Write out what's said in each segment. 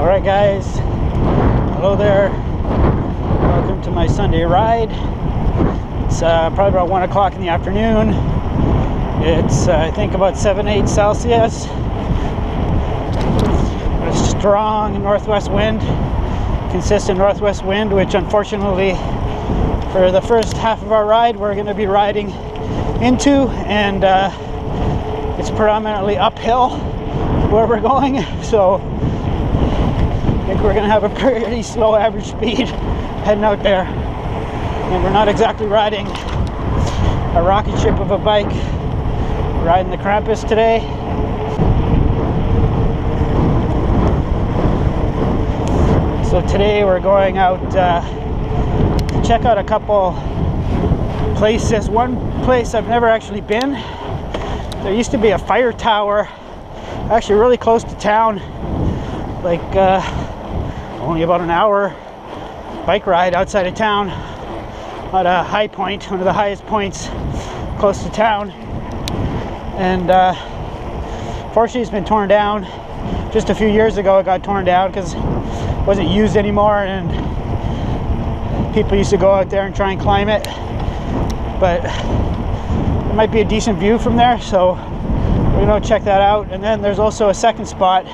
Alright guys, hello there, welcome to my Sunday ride. It's probably about 1 o'clock in the afternoon. It's I think about 7-8 Celsius. A strong northwest wind, consistent northwest wind, which unfortunately for the first half of our ride we're going to be riding into, and it's predominantly uphill where we're going, so I think we're going to have a pretty slow average speed heading out there. And we're not exactly riding a rocket ship of a bike. We're riding the Krampus today. So today we're going out to check out a couple places. One place I've never actually been. There used to be a fire tower actually really close to town, like only about an hour bike ride outside of town, at a high point, one of the highest points close to town. And fortunately it's been torn down. Just a few years ago it got torn down because it wasn't used anymore, and people used to go out there and try and climb it, but there might be a decent view from there, so we're going to check that out. And then there's also a second spot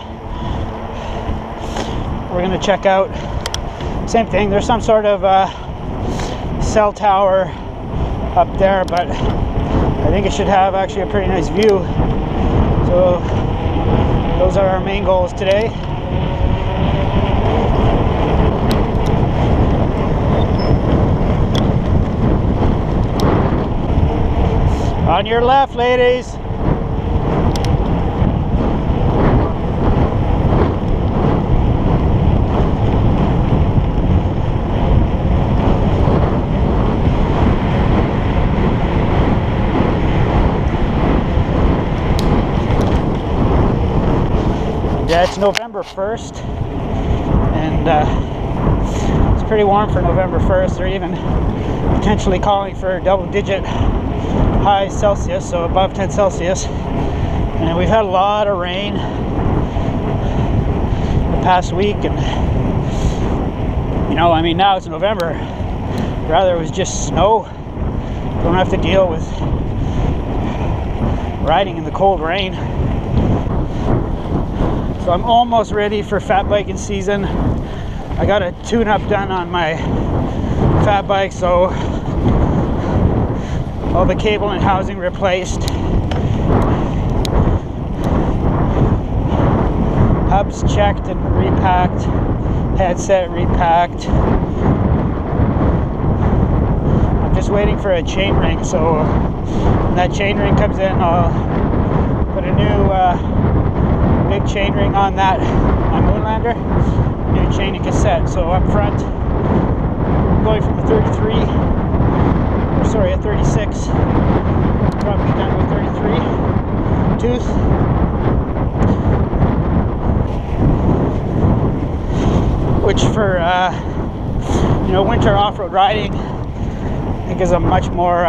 we're going to check out. Same thing, there's some sort of cell tower up there, but I think it should have actually a pretty nice view. So those are our main goals today. On your left, ladies. Yeah, it's November 1st, and it's pretty warm for November 1st. They're even potentially calling for double-digit high Celsius, so above 10 Celsius. And we've had a lot of rain the past week, and you know, I mean, now it's November. Rather it was just snow. Don't have to deal with riding in the cold rain. So I'm almost ready for fat biking season. I got a tune-up done on my fat bike, so all the cable and housing replaced, hubs checked and repacked, headset repacked. I'm just waiting for a chain ring, so when that chain ring comes in, I'll put a new big chain ring on that, my Moonlander, new chain and cassette. So up front, going from a 33, or sorry, a 36, probably down to a 33 tooth. Which for you know, winter off-road riding, I think is a much more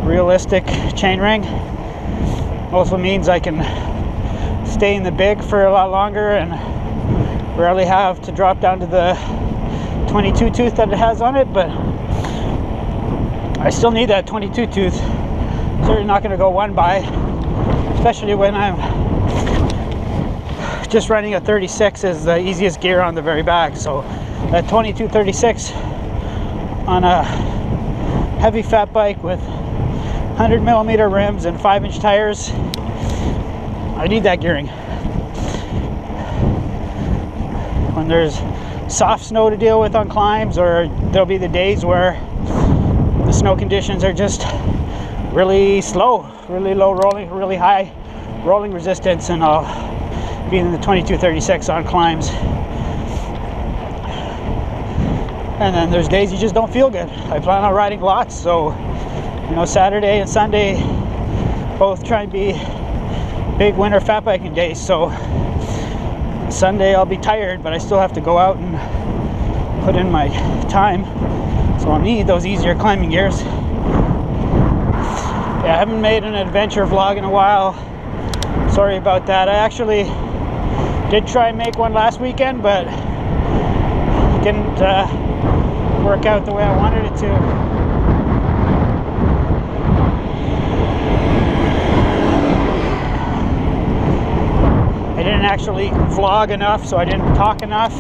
realistic chain ring. Also means I can stay in the big for a lot longer and rarely have to drop down to the 22 tooth that it has on it, but I still need that 22 tooth. Certainly not going to go one by, especially when I'm just running a 36 is the easiest gear on the very back. So that 22-36 on a heavy fat bike with 100mm rims and 5-inch tires, I need that gearing. When there's soft snow to deal with on climbs, or there'll be the days where the snow conditions are just really slow, really low rolling, really high rolling resistance, and I'll be in the 22-36 on climbs. And then there's days you just don't feel good. I plan on riding lots, so you know, Saturday and Sunday both try and be big winter fat biking days. So Sunday I'll be tired, but I still have to go out and put in my time, so I'll need those easier climbing gears. Yeah, I haven't made an adventure vlog in a while. Sorry about that. I actually Did try and make one last weekend, but it didn't work out the way I wanted it to. I didn't actually vlog enough, so I didn't talk enough,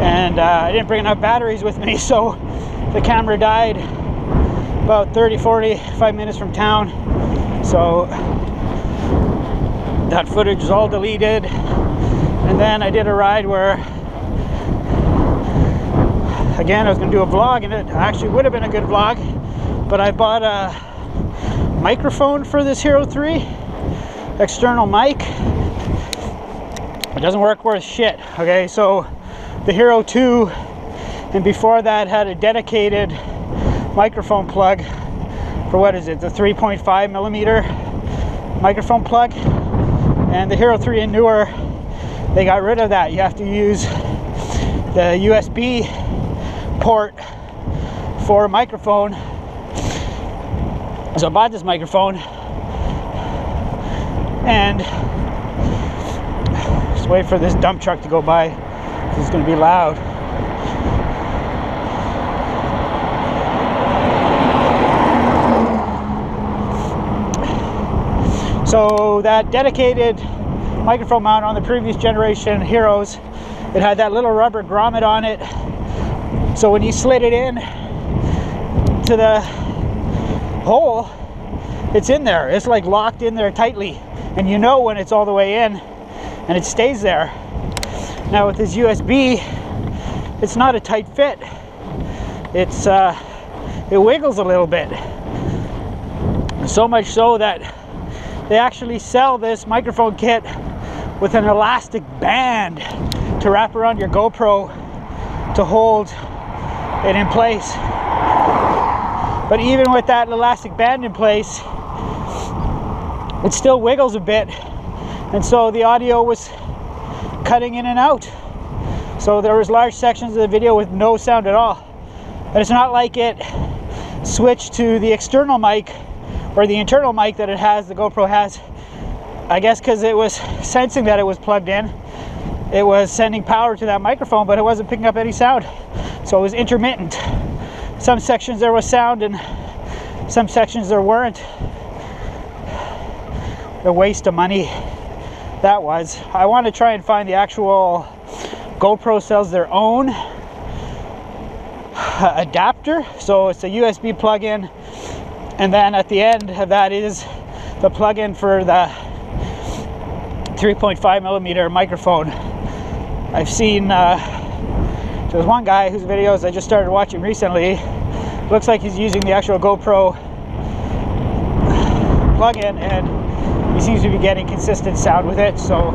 and I didn't bring enough batteries with me, so the camera died about 30-45 minutes from town. So that footage is all deleted. And then I did a ride where, again, I was going to do a vlog, and it actually would have been a good vlog, but I bought a microphone for this Hero 3, external mic. It doesn't work worth shit. Okay, so the Hero 2 and before that had a dedicated microphone plug for, what is it, the 3.5 millimeter microphone plug. And the Hero 3 and newer, they got rid of that. You have to use the USB port for a microphone. So I bought this microphone and just wait for this dump truck to go by. It's going to be loud. So that dedicated microphone mount on the previous generation Heroes, it had that little rubber grommet on it. So when you slid it in to the hole, it's in there. It's like locked in there tightly, and you know when it's all the way in, and it stays there. Now with this USB, it's not a tight fit. It's it wiggles a little bit. So much so that they actually sell this microphone kit with an elastic band to wrap around your GoPro to hold it in place. But even with that elastic band in place, it still wiggles a bit, and so the audio was cutting in and out. So there was large sections of the video with no sound at all. And it's not like it switched to the external mic or the internal mic that it has, the GoPro has. I guess because it was sensing that it was plugged in, it was sending power to that microphone, but it wasn't picking up any sound. So it was intermittent. Some sections there was sound and some sections there weren't. A waste of money that was. I want to try and find the actual, GoPro sells their own adapter. So it's a USB plug-in, and then at the end of that is the plug-in for the 3.5 millimeter microphone. I've seen there's one guy whose videos I just started watching recently. Looks like he's using the actual GoPro plug-in, and he seems to be getting consistent sound with it. So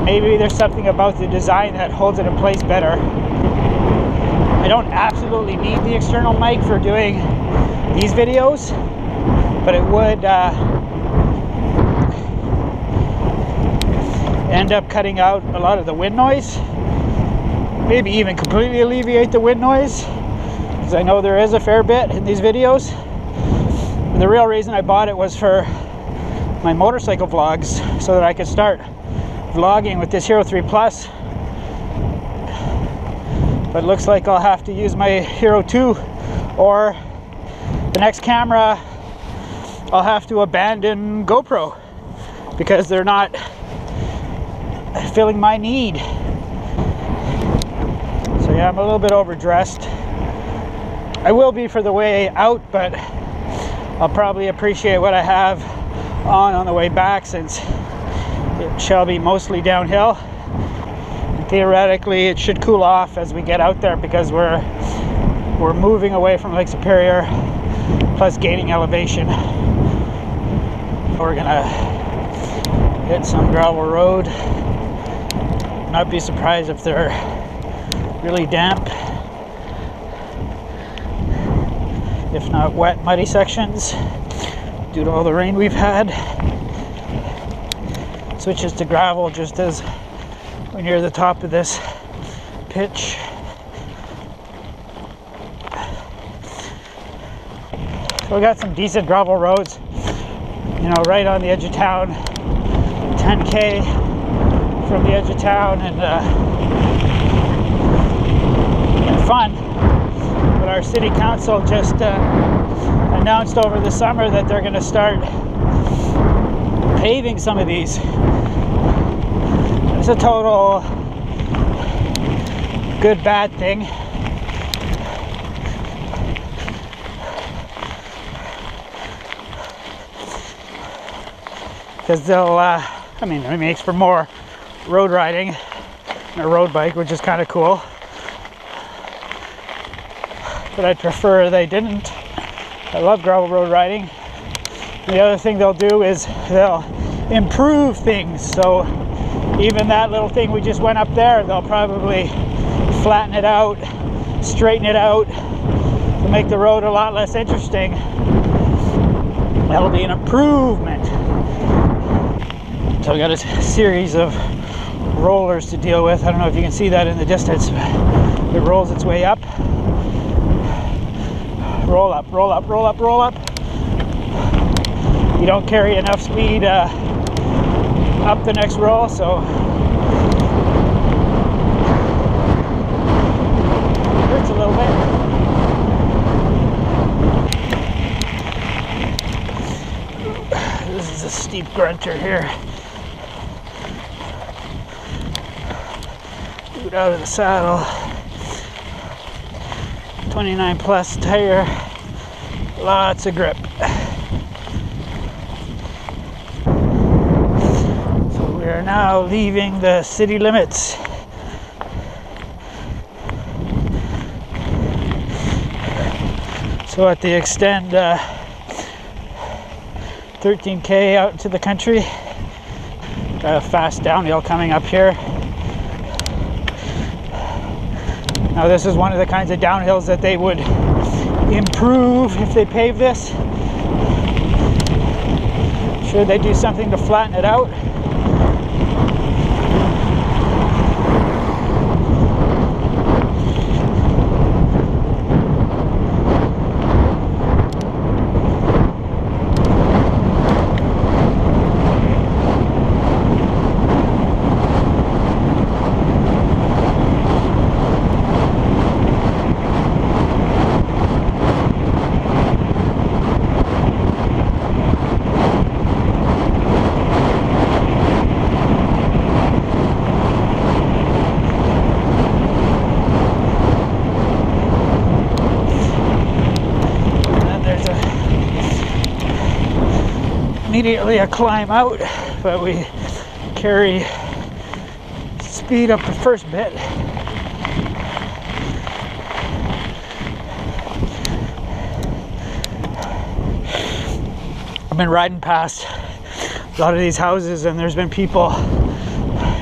maybe there's something about the design that holds it in place better. I don't absolutely need the external mic for doing these videos, but it would end up cutting out a lot of the wind noise, maybe even completely alleviate the wind noise, because I know there is a fair bit in these videos. And the real reason I bought it was for my motorcycle vlogs, so that I could start vlogging with this Hero 3 Plus. But it looks like I'll have to use my Hero 2, or the next camera I'll have to abandon GoPro because they're not filling my need. So yeah, I'm a little bit overdressed. I will be for the way out, but I'll probably appreciate what I have on the way back, since it shall be mostly downhill. And theoretically it should cool off as we get out there, because we're moving away from Lake Superior, plus gaining elevation. We're gonna hit some gravel road. Not be surprised if they're really damp, if not wet, muddy sections due to all the rain we've had. Switches to gravel just as we're near the top of this pitch. So we got some decent gravel roads, you know, right on the edge of town. 10K from the edge of town, and fun. But our city council just announced over the summer that they're going to start paving some of these. It's a total good bad thing. Because they'll, I mean, it makes for more road riding and a road bike, which is kind of cool. But I'd prefer they didn't. I love gravel road riding. The other thing they'll do is they'll improve things. So even that little thing we just went up there, they'll probably flatten it out, straighten it out to make the road a lot less interesting. That'll be an improvement. So we got a series of rollers to deal with. I don't know if you can see that in the distance. It rolls its way up. Roll up, roll up, roll up, roll up. You don't carry enough speed up the next roll, so it hurts a little bit. This is a steep grunter here. Boot out of the saddle. 29 plus tire, lots of grip. So we are now leaving the city limits. So at the extend 13K out into the country. Got a fast downhill coming up here. Now this is one of the kinds of downhills that they would improve if they pave this. Should they do something to flatten it out? Immediately a climb out, but we carry speed up the first bit. I've been riding past a lot of these houses, and there's been people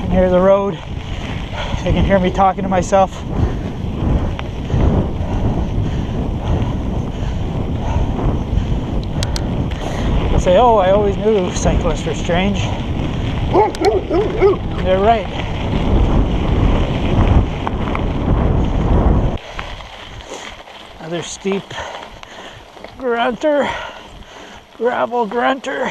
near the road. They can hear me talking to myself. Say, oh, I always knew cyclists were strange. They're right. Another steep grunter, gravel grunter.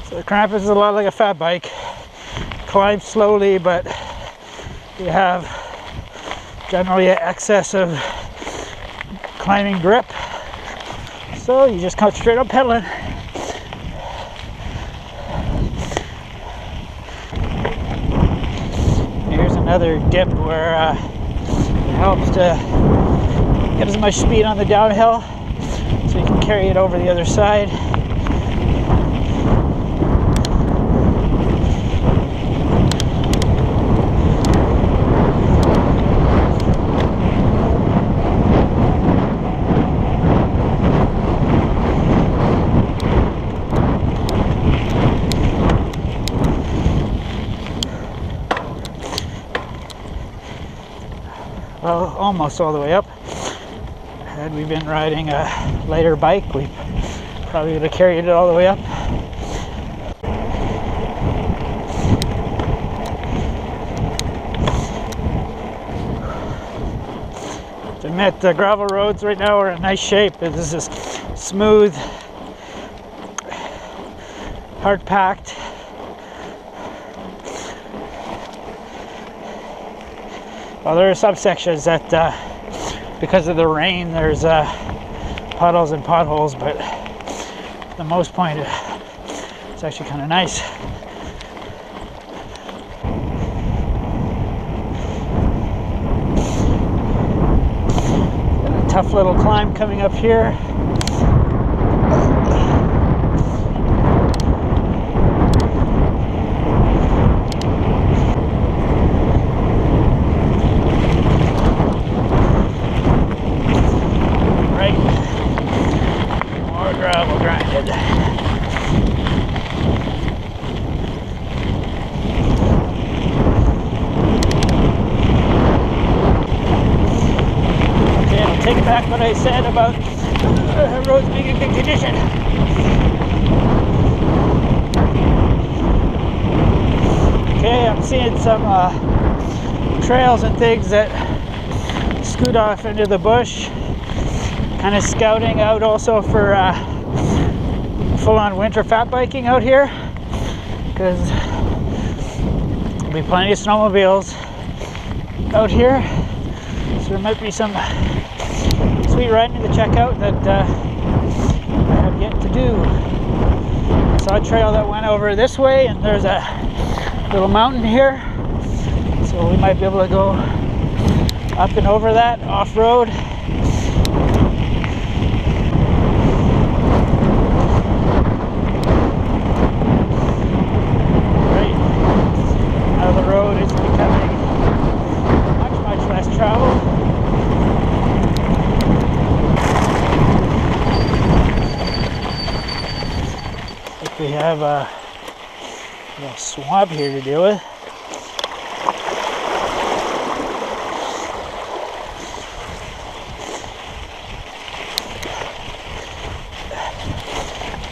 So the Krampus is a lot like a fat bike. Climbs slowly, but you have generally an excess of climbing grip, so you just come straight up pedaling. Here's another dip where it helps to get as much speed on the downhill so you can carry it over the other side. Well, almost all the way up. Had we been riding a lighter bike, we probably would have carried it all the way up. admit the gravel roads right now are in nice shape. This is smooth, hard packed. Well, there are some sections that because of the rain there's puddles and potholes, but for the most point it's actually kind of nice. Got a tough little climb coming up here. Take back what I said about roads being in good condition. Okay, I'm seeing some trails and things that scoot off into the bush. Kind of scouting out also for full-on winter fat biking out here, because there'll be plenty of snowmobiles out here, so there might be some sweet riding to check out that I have yet to do. I saw a trail that went over this way, and there's a little mountain here, so we might be able to go up and over that off-road. Right now the road is becoming much less traveled. We have a little swamp here to deal with.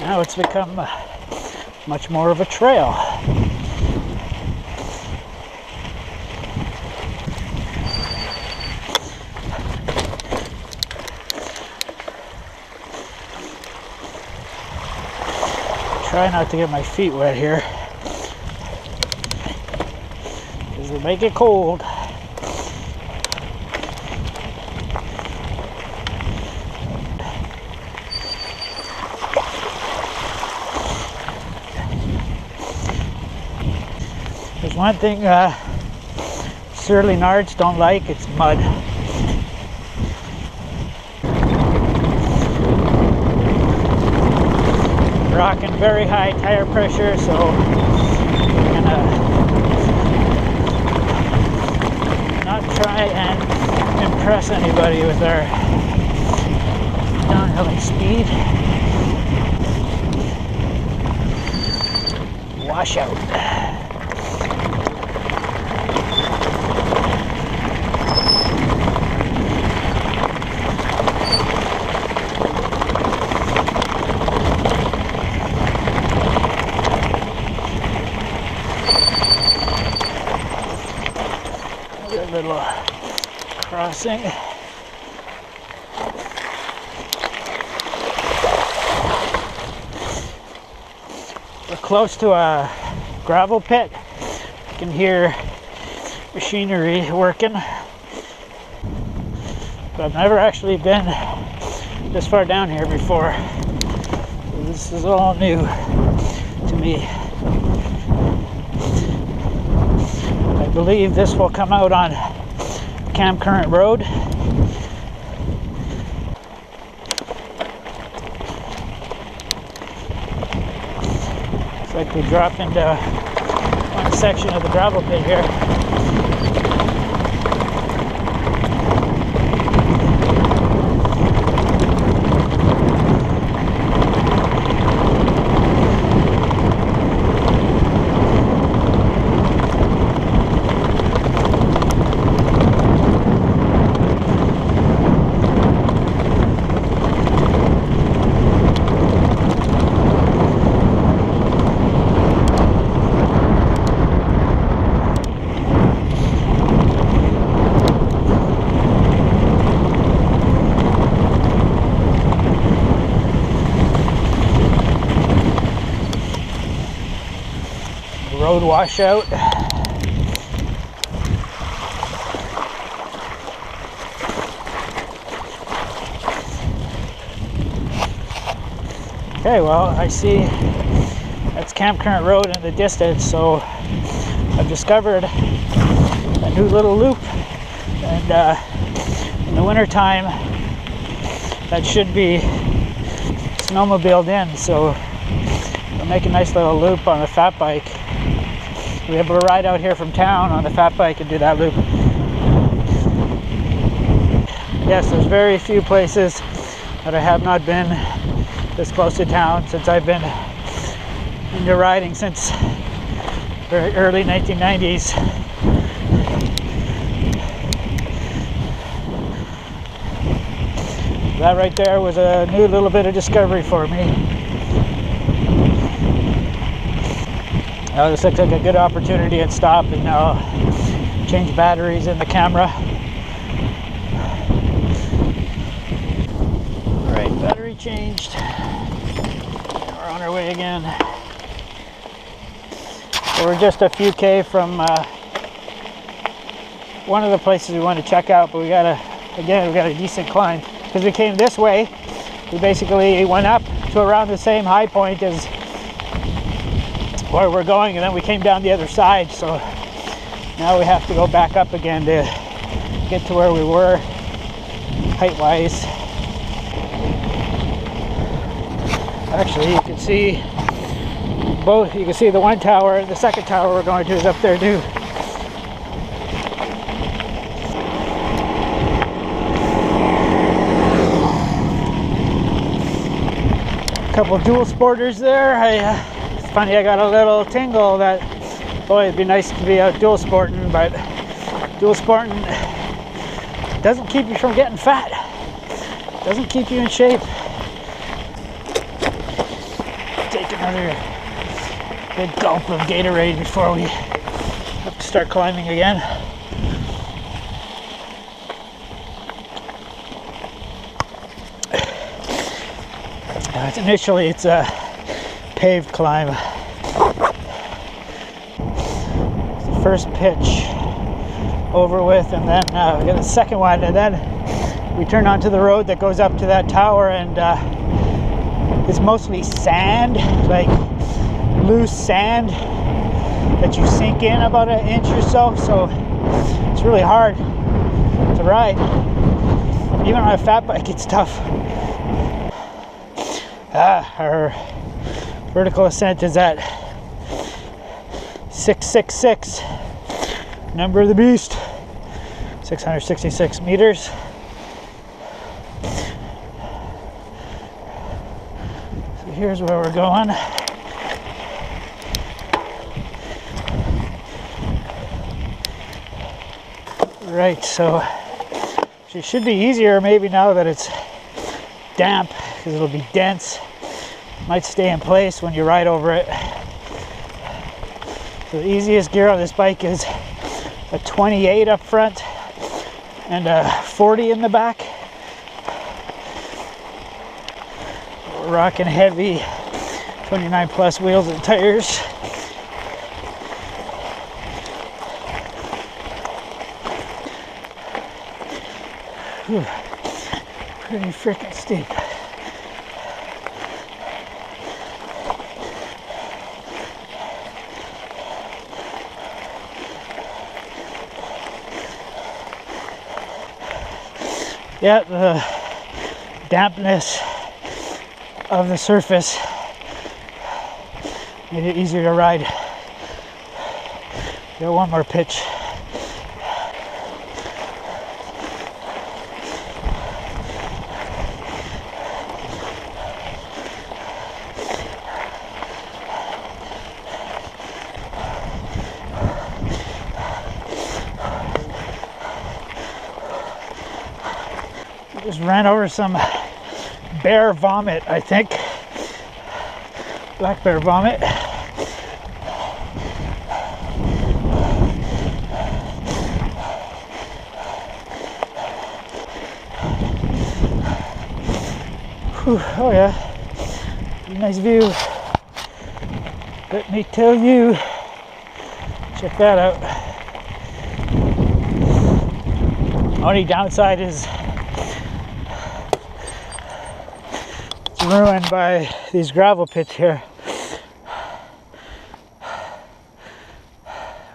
Now it's become much more of a trail. Try not to get my feet wet here, because they make it cold. There's one thing surly nards don't like, it's mud. Rocking very high tire pressure, so we're gonna not try and impress anybody with our downhilling speed. Washout. Little crossing. We're close to a gravel pit. You can hear machinery working, but I've never actually been this far down here before. So this is all new to me. I believe this will come out on Camp Current Road. Looks like we drop into one section of the gravel pit here. road washout. Okay, well, I see that's Camp Current Road in the distance, so I've discovered a new little loop, and in the winter time that should be snowmobiled in, so I'll make a nice little loop on a fat bike. We'll be able to ride out here from town on the fat bike and do that loop. Yes, there's very few places that I have not been this close to town since I've been into riding since very early 1990s. That right there was a new little bit of discovery for me. Now this looks like a good opportunity to stop and now change batteries in the camera. Alright, battery changed. We're on our way again. So we're just a few K from one of the places we want to check out, but we got a decent climb. Because we came this way, we basically went up to around the same high point as where we're going, and then we came down the other side, so now we have to go back up again to get to where we were height-wise. Actually, you can see both. You can see the one tower, the second tower we're going to is up there too. Couple dual sporters there. It's funny, I got a little tingle that, boy, it'd be nice to be out dual sporting, but dual sporting doesn't keep you from getting fat. Doesn't keep you in shape. Take another big gulp of Gatorade before we have to start climbing again. Initially, it's a paved climb. It's the first pitch over with, and then we got the second one, and then we turn onto the road that goes up to that tower, and it's mostly sand, like loose sand that you sink in about an inch or so, so it's really hard to ride. Even on a fat bike, it's tough. Our vertical ascent is at 666, number of the beast, 666 meters. So here's where we're going. Right, so it should be easier maybe now that it's damp, because it'll be dense. Might stay in place when you ride over it. So the easiest gear on this bike is a 28 up front and a 40 in the back. We're rocking heavy 29 plus wheels and tires. Whew. Pretty freaking steep. Yeah, the dampness of the surface made it easier to ride. Got one more pitch. Just ran over some bear vomit, I think. Black bear vomit. Whew, oh yeah, nice view. Let me tell you, check that out. Only downside is it's ruined by these gravel pits here.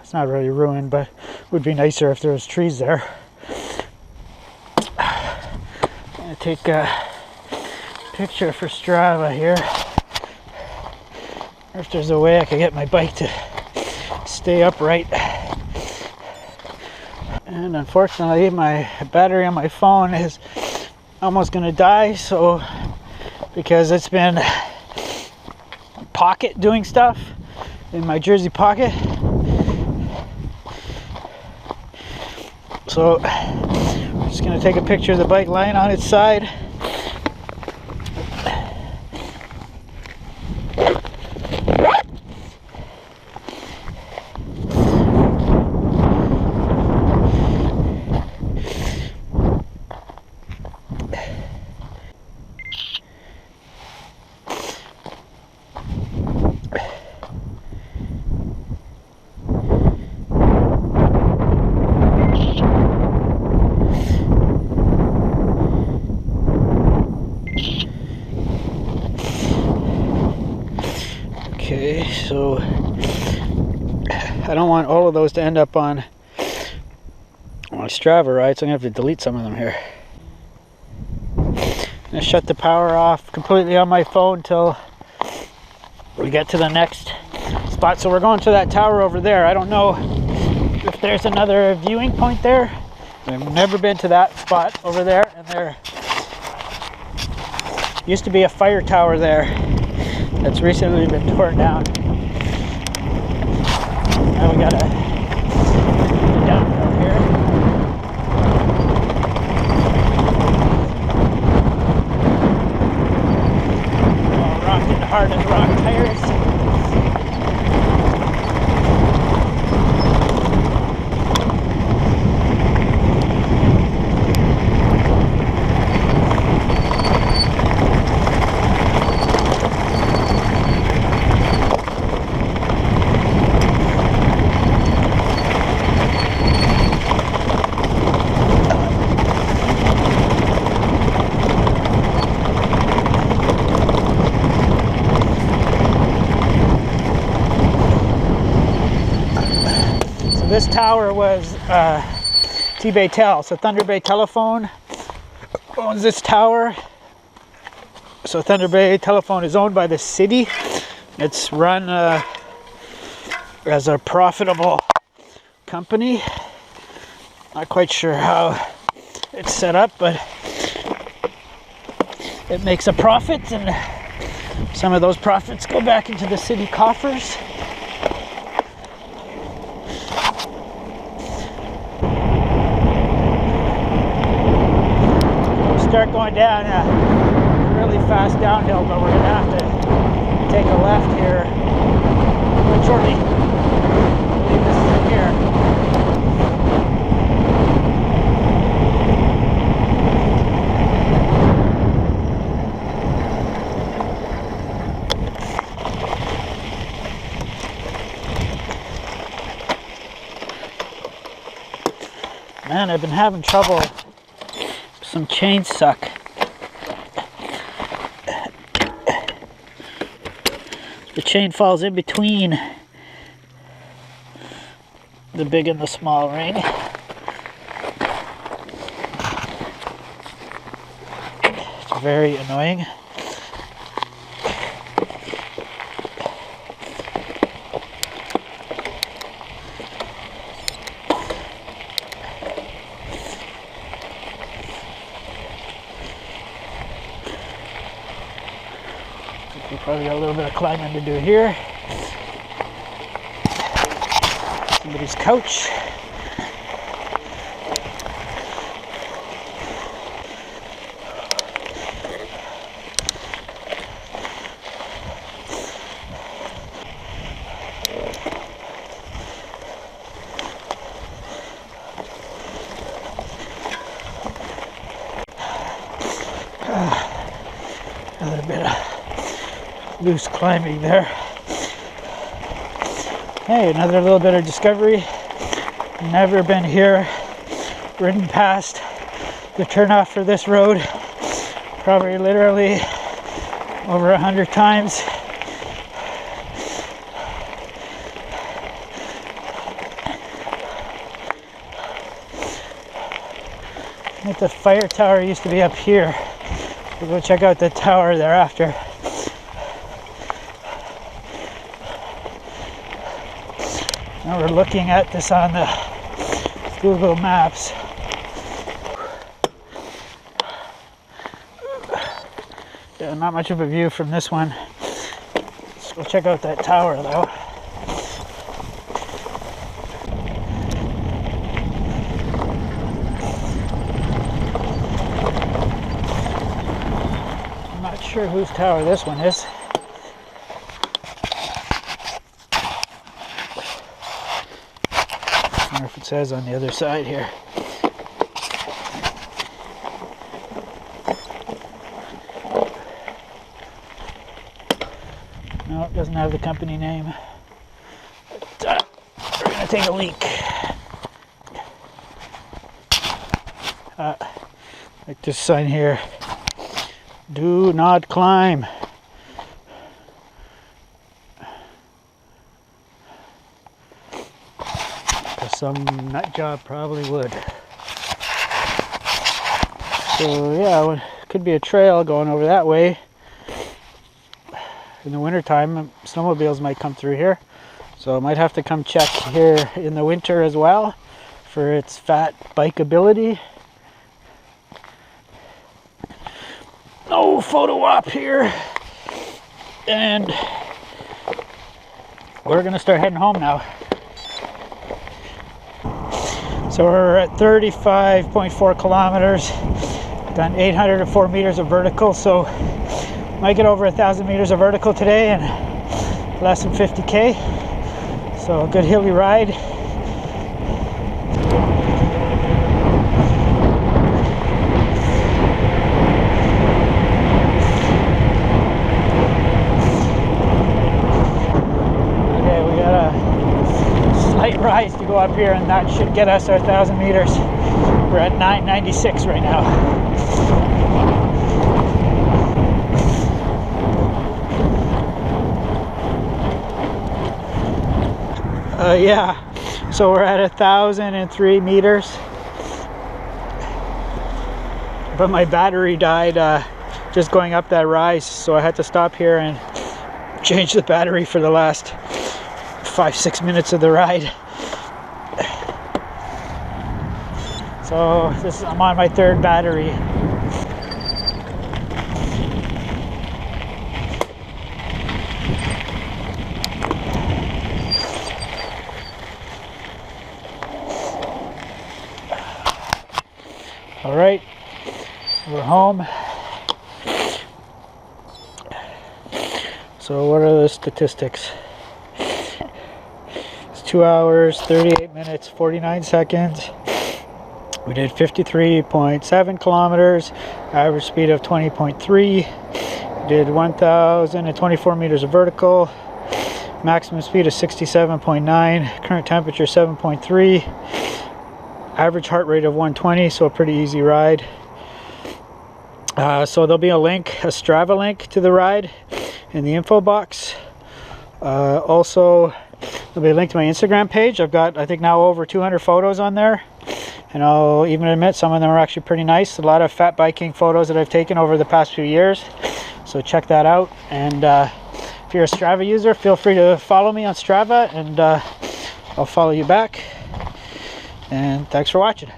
It's not really ruined, but it would be nicer if there was trees there. I'm gonna take a picture for Strava here. Or if there's a way I could get my bike to stay upright. And unfortunately, my battery on my phone is almost gonna die, so because it's been pocket doing stuff in my jersey pocket. So I'm just gonna take a picture of the bike lying on its side. Okay, so I don't want all of those to end up on Strava, right? So I'm gonna have to delete some of them here. I'm gonna shut the power off completely on my phone till we get to the next spot. So we're going to that tower over there. I don't know if there's another viewing point there. I've never been to that spot over there, and there used to be a fire tower there that's recently been torn down. Now we got a downhill here. All rocking hard as rock tires. This tower was T-Bay Tel, so Thunder Bay Telephone owns this tower. So Thunder Bay Telephone is owned by the city. It's run as a profitable company. Not quite sure how it's set up, but it makes a profit, and some of those profits go back into the city coffers. Start going down a really fast downhill, but we're gonna have to take a left here shortly. I believe this is in here. Man, I've been having trouble. Some chains suck. The chain falls in between the big and the small ring. It's very annoying. We probably got a little bit of climbing to do here. Somebody's couch. A little bit of loose climbing there. Hey, another little bit of discovery. Never been here. Ridden past the turnoff for this road probably literally over 100 times. I think the fire tower used to be up here. We'll go check out the tower thereafter. Now we're looking at this on the Google Maps. Yeah, not much of a view from this one. Let's go check out that tower though. I'm not sure whose tower this one is. I wonder if it says on the other side here. No, it doesn't have the company name. But, we're gonna take a leak. Like this sign here. Do not climb. Some nut job probably would. So yeah, it could be a trail going over that way. In the wintertime, snowmobiles might come through here. So I might have to come check here in the winter as well for its fat bikeability. No photo op here. And we're gonna start heading home now. So we're at 35.4 kilometers, done 804 meters of vertical, so might get over 1,000 meters of vertical today and less than 50K. So a good hilly ride. Rise to go up here, and that should get us our 1,000 meters. We're at 996 right now. Yeah, so we're at 1,003 meters, but my battery died just going up that rise, so I had to stop here and change the battery for the last 5-6 minutes of the ride. So I'm on my third battery. All right, so we're home. So what are the statistics? It's 2 hours, 38 minutes, 49 seconds. We did 53.7 kilometers, average speed of 20.3. Did 1,024 meters of vertical, maximum speed of 67.9, current temperature 7.3, average heart rate of 120, so a pretty easy ride. So there'll be a link, a Strava link to the ride in the info box. Also, there'll be a link to my Instagram page. I've got, I think now over 200 photos on there. And I'll even admit some of them are actually pretty nice. A lot of fat biking photos that I've taken over the past few years. So check that out. And if you're a Strava user, feel free to follow me on Strava, and I'll follow you back. And thanks for watching.